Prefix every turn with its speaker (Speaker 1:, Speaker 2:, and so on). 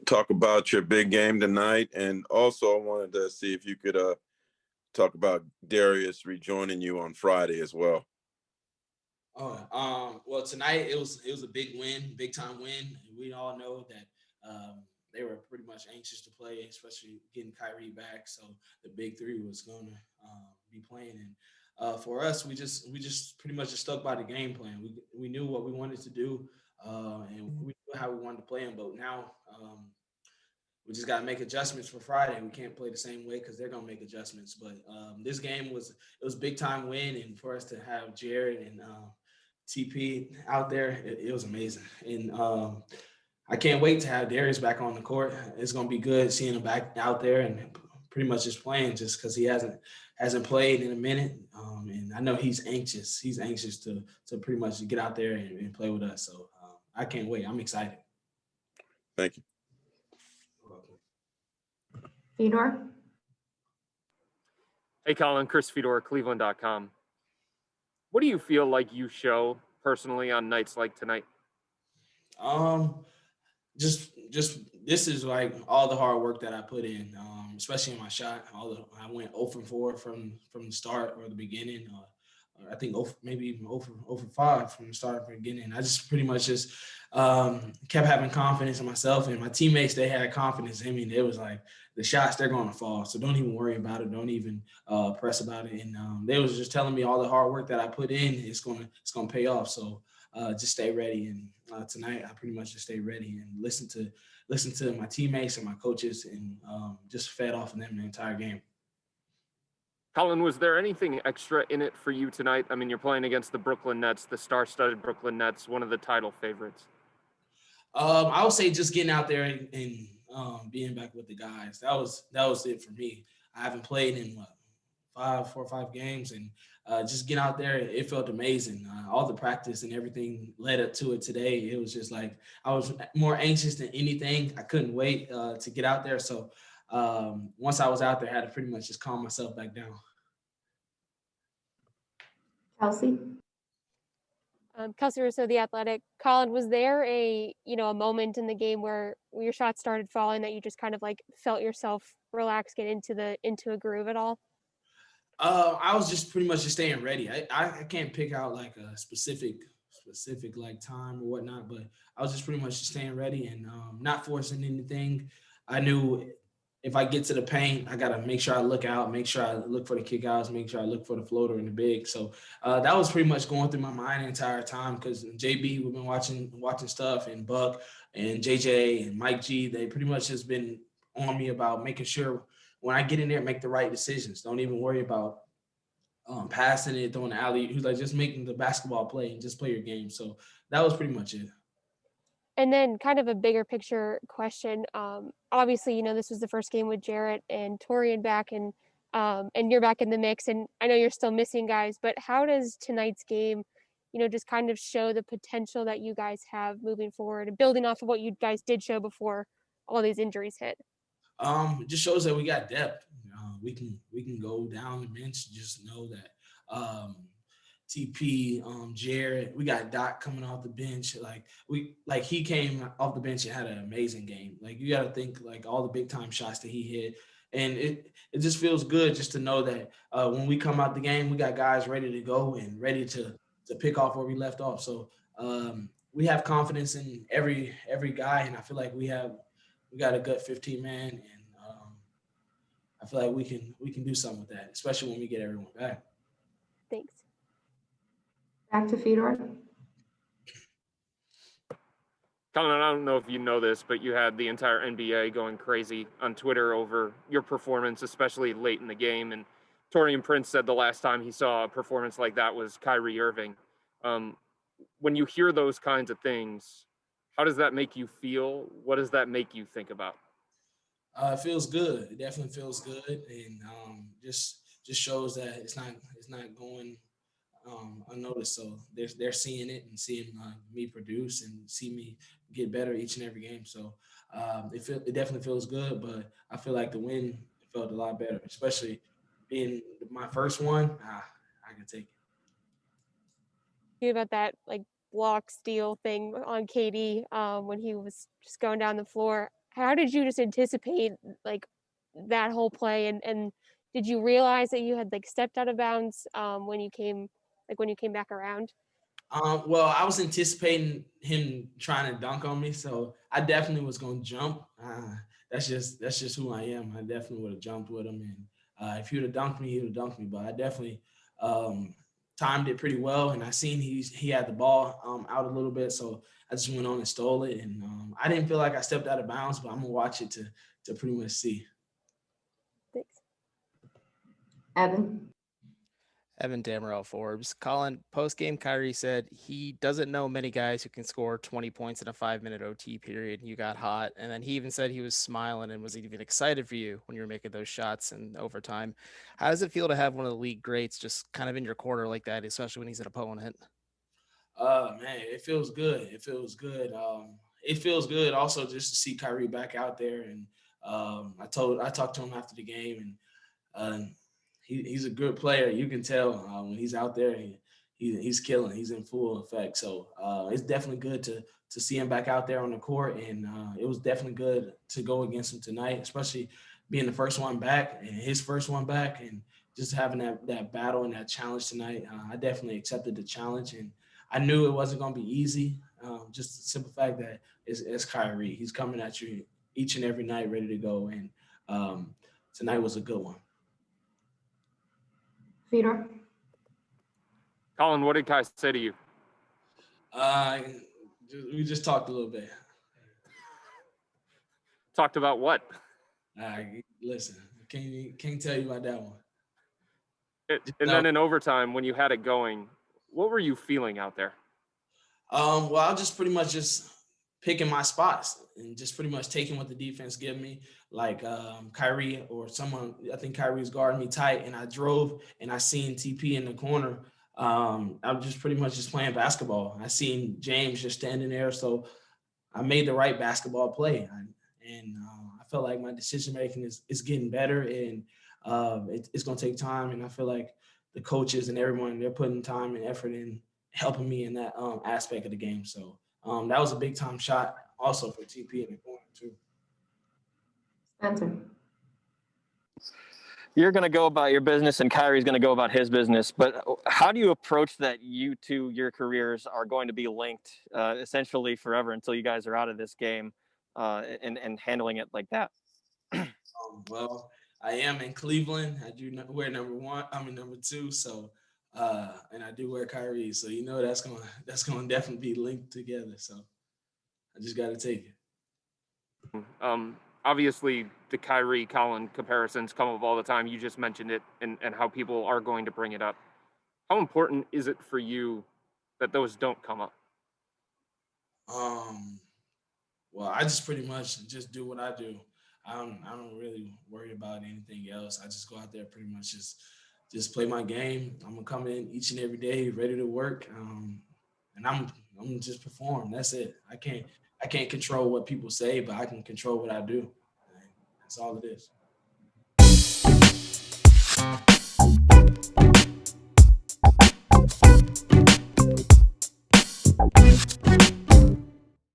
Speaker 1: talk about your big game tonight, and also I wanted to see if you could talk about Darius rejoining you on Friday as well.
Speaker 2: Well, tonight it was a big win, big time win. We all know that they were pretty much anxious to play, especially getting Kyrie back. So the big three was going to be playing, and for us, we just pretty much just stuck by the game plan. We knew what we wanted to do, and we knew how we wanted to play them. But now we just got to make adjustments for Friday. We can't play the same way because they're gonna make adjustments. But this game was big time win, and for us to have Jared and TP out there, it was amazing. And I can't wait to have Darius back on the court. It's gonna be good seeing him back out there and pretty much just playing, just because he hasn't played in a minute. And I know he's anxious. He's anxious to pretty much get out there and play with us. So I can't wait. I'm excited.
Speaker 1: Thank you.
Speaker 3: Fedor?
Speaker 4: Hey, Colin, Chris Fedor, Cleveland.com. What do you feel like you show personally on nights like tonight?
Speaker 2: Just this is like all the hard work that I put in, especially in my shot. I went 0 for 4 from the start or the beginning. I think maybe even 0 for 5 from the start or the beginning. I just pretty much just kept having confidence in myself, and my teammates, they had confidence in me. And it was like, the shots, they're going to fall. So don't even worry about it. Don't even press about it. And they was just telling me all the hard work that I put in, it's going to pay off. So just stay ready. And tonight I pretty much just stayed ready and listen to my teammates and my coaches, and just fed off of them the entire game.
Speaker 4: Colin, was there anything extra in it for you tonight? I mean, you're playing against the Brooklyn Nets, the star-studded Brooklyn Nets, one of the title favorites.
Speaker 2: I would say just getting out there and being back with the guys. That was it for me. I haven't played in 4 or 5 games, and just getting out there, it felt amazing. All the practice and everything led up to it today. It was just like I was more anxious than anything. I couldn't wait to get out there. So once I was out there, I had to pretty much just calm myself back down.
Speaker 3: Kelsey?
Speaker 5: Kelsey Russo, The Athletic. Colin, was there a moment in the game where your shots started falling that you just kind of like felt yourself relax, get into a groove at all?
Speaker 2: I was just pretty much just staying ready. I can't pick out like a specific like time or whatnot, but I was just pretty much just staying ready and not forcing anything. I knew if I get to the paint, I got to make sure I look out, make sure I look for the kickouts, make sure I look for the floater and the big. So that was pretty much going through my mind the entire time, because JB, we've been watching stuff, and Buck and JJ and Mike G, they pretty much has been on me about making sure when I get in there, make the right decisions. Don't even worry about passing it, throwing the alley. He was like, just making the basketball play and just play your game. So that was pretty much it.
Speaker 5: And then kind of a bigger picture question. Obviously, this was the first game with Jarrett and Torian back, and you're back in the mix. And I know you're still missing guys, but how does tonight's game, just kind of show the potential that you guys have moving forward and building off of what you guys did show before all these injuries hit?
Speaker 2: It just shows that we got depth. We can go down the bench. Just know that TP, Jared, we got Doc coming off the bench. He came off the bench and had an amazing game. Like, you got to think like all the big time shots that he hit, and it just feels good just to know that when we come out the game, we got guys ready to go and ready to pick off where we left off. So we have confidence in every guy, and I feel like we got a good 15 man, and I feel like we can do something with that, especially when we get everyone back.
Speaker 5: Thanks.
Speaker 3: Back to Fedor.
Speaker 4: Colin, I don't know if you know this, but you had the entire NBA going crazy on Twitter over your performance, especially late in the game. And Taurean Prince said the last time he saw a performance like that was Kyrie Irving. When you hear those kinds of things, how does that make you feel? What does that make you think about?
Speaker 2: It feels good. It definitely feels good, and just shows that it's not going unnoticed. So they're seeing it and seeing me produce and see me get better each and every game. So it definitely feels good, but I feel like the win felt a lot better, especially being my first one. I can take it.
Speaker 5: You about that, like block steal thing on KD when he was just going down the floor. How did you just anticipate like that whole play and did you realize that you had like stepped out of bounds when you came back around?
Speaker 2: Well, I was anticipating him trying to dunk on me, so I definitely was gonna jump. That's just who I am. I definitely would have jumped with him, and if he would have dunked me, he would have dunked me. But I definitely timed it pretty well, and I seen he had the ball out a little bit, so I just went on and stole it, and I didn't feel like I stepped out of bounds, but I'm gonna watch it to pretty much see.
Speaker 5: Thanks.
Speaker 3: Evan
Speaker 6: Damerel Forbes. Colin, post-game, Kyrie said he doesn't know many guys who can score 20 points in a 5-minute OT period. You got hot. And then he even said he was smiling and was even excited for you when you were making those shots in overtime. How does it feel to have one of the league greats just kind of in your corner like that, especially when he's an opponent?
Speaker 2: Man, it feels good. It feels good. It feels good also just to see Kyrie back out there. And I talked to him after the game, and he's a good player. You can tell when he's out there, he's killing. He's in full effect. So it's definitely good to see him back out there on the court. And it was definitely good to go against him tonight, especially being the first one back and his first one back, and just having that battle and that challenge tonight. I definitely accepted the challenge, and I knew it wasn't going to be easy. Just the simple fact that it's Kyrie. He's coming at you each and every night ready to go. And tonight was a good one.
Speaker 3: Fedor?
Speaker 4: Colin, what did Kai say to you?
Speaker 2: We just talked a little bit.
Speaker 4: Talked about what?
Speaker 2: Listen, can't tell you about that one.
Speaker 4: Then in overtime, when you had it going, what were you feeling out there?
Speaker 2: Well, I was just pretty much just picking my spots and just pretty much taking what the defense gave me. Like Kyrie or someone, I think Kyrie was guarding me tight, and I drove and I seen TP in the corner. I was just pretty much just playing basketball. I seen James just standing there, so I made the right basketball play. And I felt like my decision making is getting better, and it's going to take time. And I feel like the coaches and everyone, they're putting time and effort in helping me in that aspect of the game. So that was a big time shot also for TP in the corner too.
Speaker 3: Spencer?
Speaker 7: You're going to go about your business and Kyrie's going to go about his business. But how do you approach that your careers are going to be linked essentially forever until you guys are out of this game and handling it like that?
Speaker 2: Well, I am in Cleveland. I do wear number 1. I'm in number 2. So, and I do wear Kyrie. So, that's going to definitely be linked together. So I just got to take it.
Speaker 4: Obviously, the Kyrie Colin comparisons come up all the time. You just mentioned it and how people are going to bring it up. How important is it for you that those don't come up?
Speaker 2: Well, I just pretty much just do what I do. I don't really worry about anything else. I just go out there pretty much just play my game. I'm gonna come in each and every day ready to work, and I'm gonna just perform. That's it. I can't control what people say, but I can control what I do. That's all it is.